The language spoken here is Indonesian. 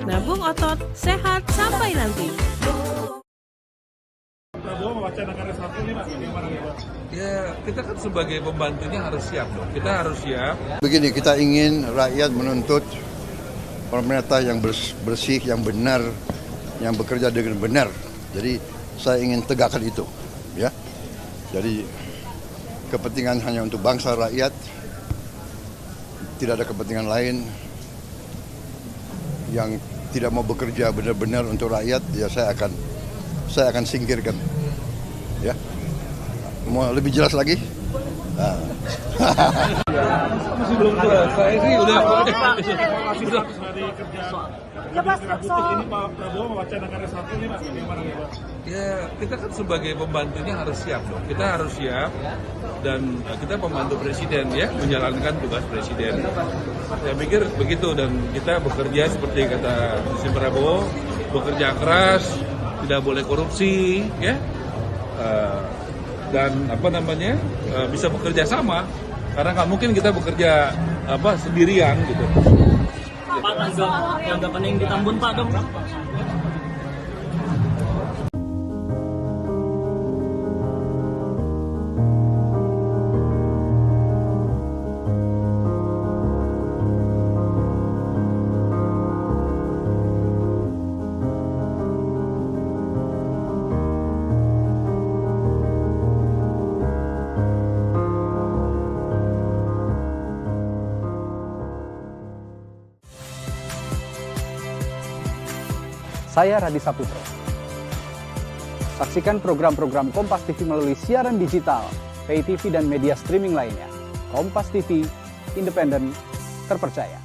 Nabung otot, sehat sampai nanti. Prabowo mewacanakan reshuffle ini, Mas, bagaimana nih, Pak? Ya, kita kan sebagai pembantunya harus siap dong. Kita harus siap. Begini, kita ingin rakyat menuntut pemerintah yang bersih, yang benar, yang bekerja dengan benar. Jadi saya ingin tegakkan itu, ya. Jadi kepentingan hanya untuk bangsa rakyat, tidak ada kepentingan lain. Yang tidak mau bekerja benar-benar untuk rakyat, ya saya akan singkirkan. Ya, mau lebih jelas lagi? Nah. Masih belum selesai sih, udah. Dari kerja ini Pak Prabowo mewacanakan reshuffle ini, Mas, bagaimana nih, Pak? Ya, kita kan sebagai pembantunya harus siap dong. Kita harus siap dan kita pembantu presiden ya, menjalankan tugas presiden. Saya pikir begitu dan kita bekerja seperti kata Presiden Prabowo, bekerja keras, tidak boleh korupsi, ya. Dan bisa bekerja sama karena nggak mungkin kita bekerja sendirian gitu. Pak, tanggapan yang ditambun Pak dong. Saya Radi Saputro. Saksikan program-program Kompas TV melalui siaran digital, pay TV dan media streaming lainnya. Kompas TV, independen, terpercaya.